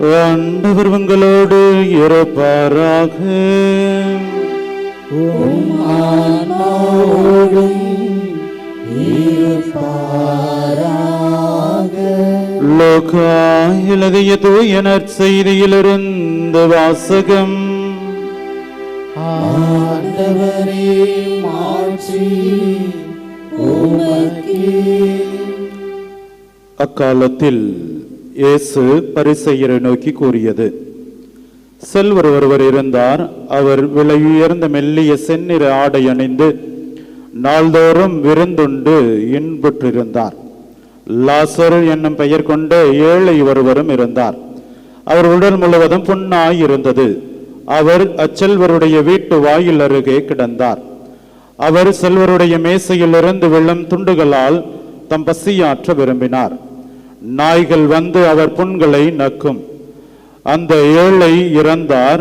ஆண்டவர் உங்களோடு இருப்பாராக. லூக்கா எழுதிய தூய நற்செய்தியிலிருந்து வாசகம். ஆண்டவரே மாட்சி உமக்கே. அக்காலத்தில் இயேசு பரிசேயரை நோக்கி கூறியது, செல்வர் ஒருவர் இருந்தார். அவர் விலையுயர்ந்த மெல்லிய செந்நிற ஆடை அணிந்து நாள்தோறும் விருந்துண்டு இன்புற்றிருந்தார். லாசர் என்னும் பெயர் கொண்ட ஏழை ஒருவரும் இருந்தார். அவர் உடல் முழுவதும் புண்ணாய் இருந்தது. அவர் அச்செல்வருடைய வீட்டு வாயில் அருகே கிடந்தார். அவர் செல்வருடைய மேசையிலிருந்து விழும் துண்டுகளால் தம் பசியாற்ற விரும்பினார். நாய்கள் வந்து அவர் புண்களை நக்கும். அந்த ஏழை இறந்தார்.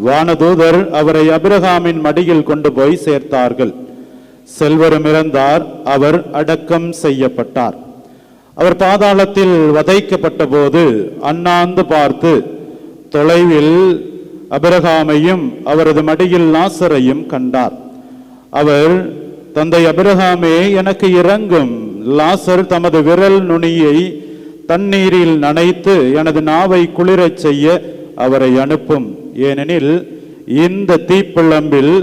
வானதூதர் அவரை அபிரகாமின் மடியில் கொண்டு போய் சேர்த்தார்கள். செல்வரும் இறந்தார். அவர் அடக்கம் செய்யப்பட்டார். அவர் பாதாளத்தில் வதைக்கப்பட்ட போது அண்ணாந்து பார்த்து தொலைவில் அபிரகாமையும் அவரது மடியில் லாசரையும் கண்டார். அவர், தந்தை அபிரகாமே, எனக்கு இரங்கும். லாசர் தமது விரல் நுனியை தண்ணீரில் நனைத்து எனது நாவை குளிரச் செய்ய அவரை அனுப்பும். ஏனெனில் இந்த தீப்பிழம்பில்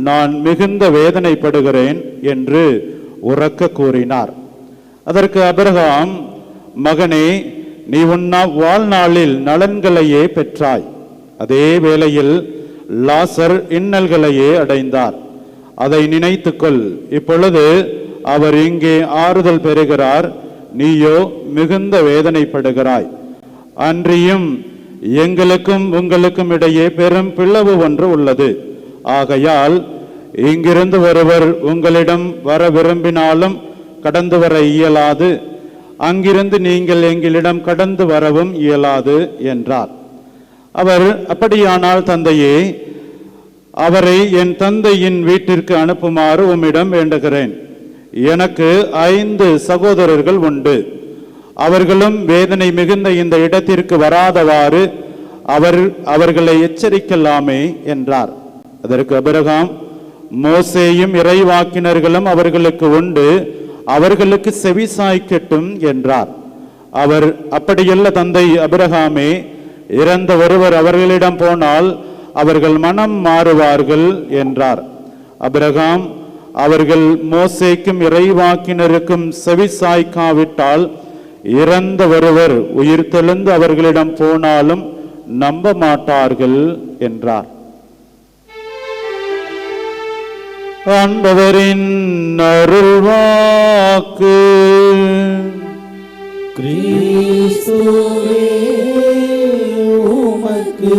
நான் மிகுந்த வேதனைப்படுகிறேன் என்று உரக்க கூறினார். அதற்கு அபிரகாம், மகனே, நீ உன்னா வாழ்நாளில் நலன்களையே பெற்றாய். அதே வேளையில் லாசர் இன்னல்களையே அடைந்தார். அதை நினைத்துக்கொள். இப்பொழுது அவர் இங்கே ஆறுதல் பெறுகிறார், நீயோ மிகுந்த வேதனைப்படுகிறாய். அன்றியும் எங்களுக்கும் உங்களுக்கும் இடையே பெரும் பிளவு ஒன்று உள்ளது. ஆகையால் இங்கிருந்து ஒருவர் உங்களிடம் வர விரும்பினாலும் கடந்து வர இயலாது, அங்கிருந்து நீங்கள் எங்களிடம் கடந்து வரவும் இயலாது என்றார். அவர், அப்படியானால் தந்தையே, அவரை என் தந்தையின் வீட்டிற்கு அனுப்புமாறு உம்மிடம் வேண்டுகிறேன். எனக்கு 5 சகோதரர்கள் உண்டு. அவர்களும் வேதனை மிகுந்த இந்த இடத்திற்கு வராதவாறு அவர்களை எச்சரிக்கலாமே என்றார். அதற்கு அபிரகாம், மோசேயும் இறைவாக்கினர்களும் அவர்களுக்கு உண்டு, அவர்களுக்கு செவிசாய்க்கட்டும் என்றார். அவர், அப்படியல்ல தந்தை அபிரகாமே, இறந்த ஒருவர் அவர்களிடம் போனால் அவர்கள் மனம் மாறுவார்கள் என்றார். அபிரகாம், அவர்கள் மோசேக்கும் இறைவாக்கினருக்கும் செவிசாய்க்காவிட்டால் இறந்த ஒருவர் உயிர் தெழுந்து அவர்களிடம் போனாலும் நம்ப மாட்டார்கள் என்றார். ஆண்டவரின் அருள்வாக்கு. கிறிஸ்துவே உமக்கு